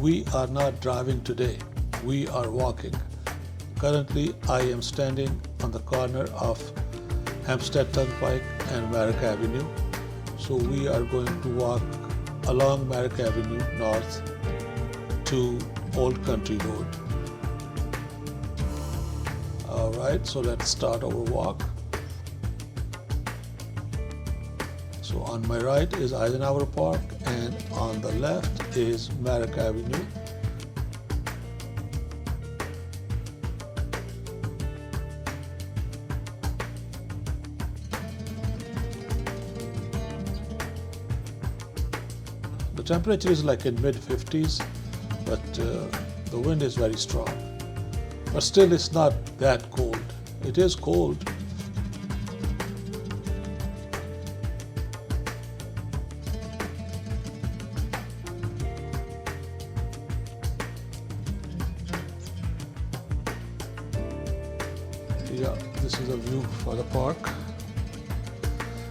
We are not driving today, we are walking. Currently, I am standing on the corner of Hampstead Turnpike and Merrick Avenue. So we are going to walk along Merrick Avenue north to Old Country Road. All right, so let's start our walk. So on my right is Eisenhower Park and on the left is Merrick Avenue. The temperature is like in mid-50s, but the wind is very strong. But still it's not that cold. It is cold. Yeah, this is a view for the park.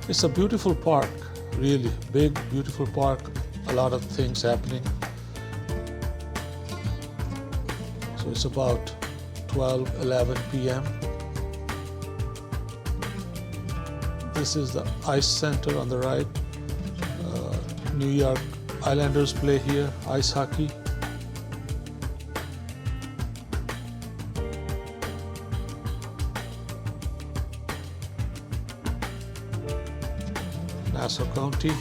It's a beautiful park, really big, beautiful park. A lot of things happening. So it's about 11 p.m. This is the Ice Center on the right. New York Islanders play here, ice hockey. Nassau County.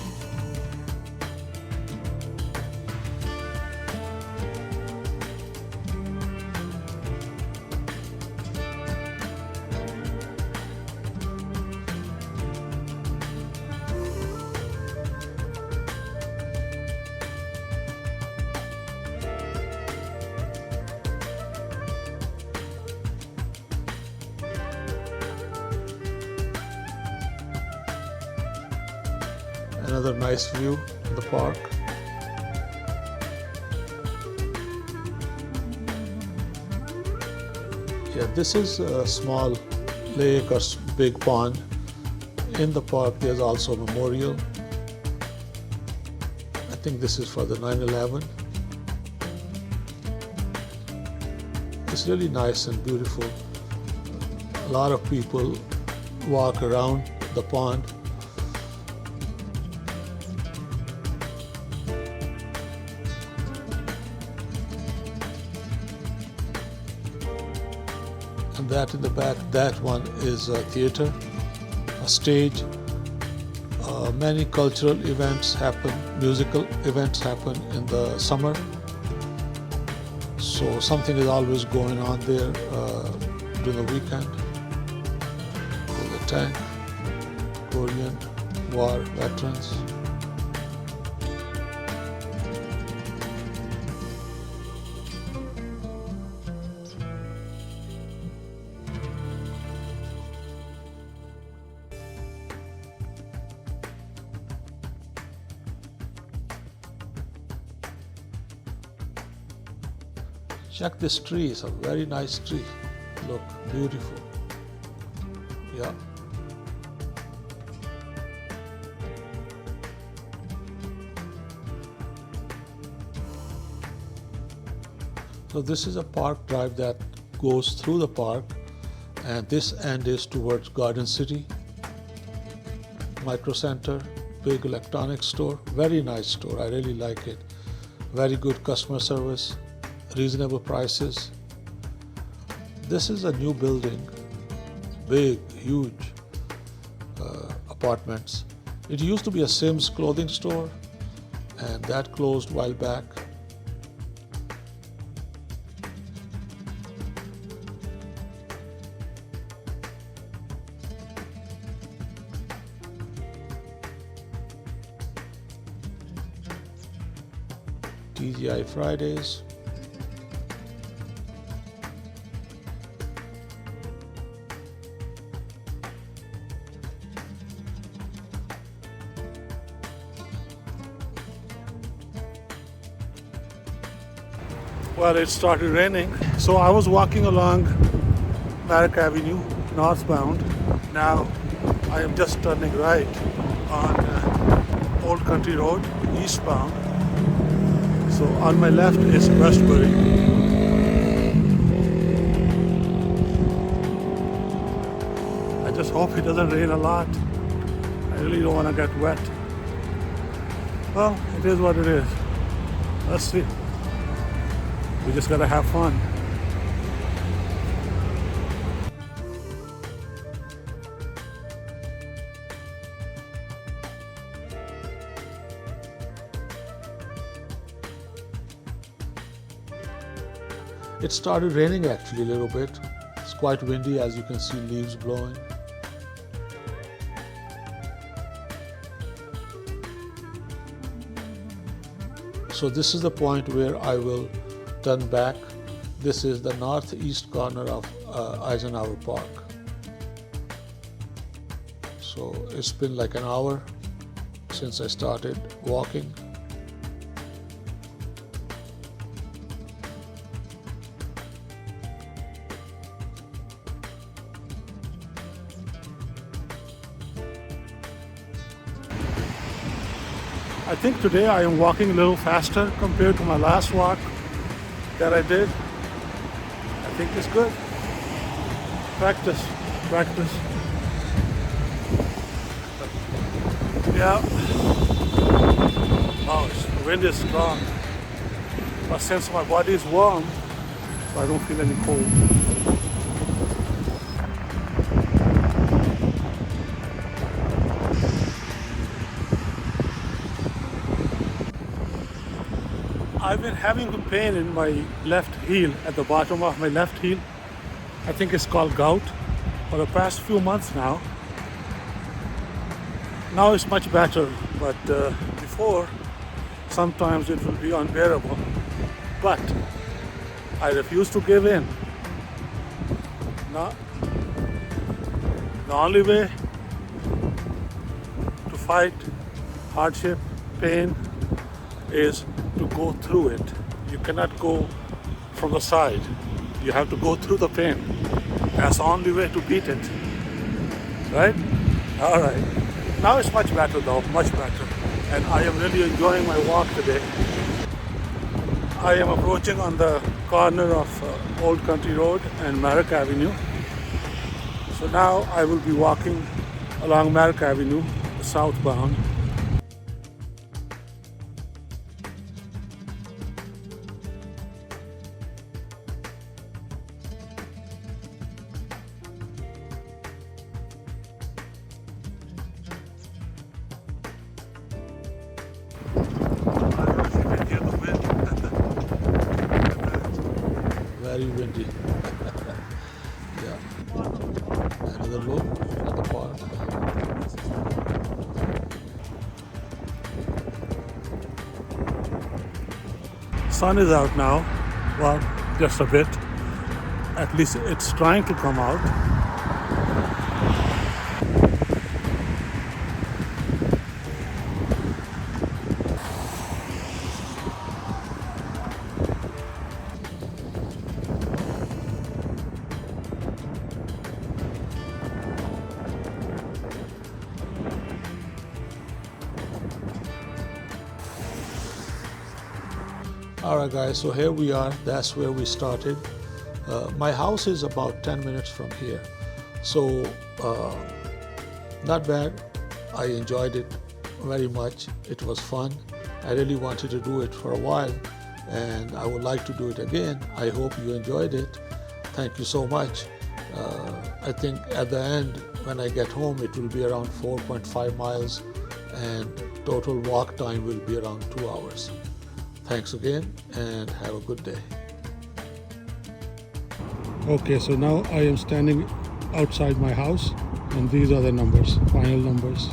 Another nice view of the park. Yeah, this is a small lake or big pond. In the park, there's also a memorial. I think this is for the 9/11. It's really nice and beautiful. A lot of people walk around the pond. And that in the back, that one is a theater, a stage. Many cultural events happen, musical events happen in the summer. So something is always going on there during the weekend. There's a tank, Korean War veterans. Check this tree, it's a very nice tree. Look, beautiful. Yeah. So this is a park drive that goes through the park, and this end is towards Garden City, Micro Center, big electronics store, very nice store, I really like it. Very good customer service. Reasonable prices. This is a new building, big, huge apartments. It used to be a Sims clothing store, and that closed a while back. TGI Fridays. Well, it started raining, so I was walking along Merrick Avenue, northbound. Now I am just turning right on Old Country Road, eastbound. So on my left is Westbury. I just hope it doesn't rain a lot. I really don't want to get wet. Well, it is what it is. Let's see. We just gotta have fun. It started raining actually a little bit. It's quite windy, as you can see, leaves blowing. So this is the point where I will turn back. This is the northeast corner of Eisenhower Park. So it's been like an hour since I started walking. I think today I am walking a little faster compared to my last walk that I did. I think it's good. Practice. Yeah. Oh, the wind is strong. But since my body is warm, so I don't feel any cold. I've been having pain in my left heel, at the bottom of my left heel. I think it's called gout, for the past few months now. Now it's much better, but before, sometimes it will be unbearable. But I refuse to give in. Now, the only way to fight hardship, pain, is to go through it. You cannot go from the side. You have to go through the pain. That's the only way to beat it. Right? All right. Now it's much better though, much better. And I am really enjoying my walk today. I am approaching on the corner of Old Country Road and Merrick Avenue. So now I will be walking along Merrick Avenue, southbound. Very windy. Yeah. Another look at the park. Sun is out now. Well, just a bit. At least it's trying to come out. Alright guys, so here we are. That's where we started. My house is about 10 minutes from here. So not bad. I enjoyed it very much. It was fun. I really wanted to do it for a while and I would like to do it again. I hope you enjoyed it. Thank you so much. I think at the end when I get home it will be around 4.5 miles and total walk time will be around 2 hours. Thanks again and have a good day. Okay, so now I am standing outside my house and these are the numbers, final numbers.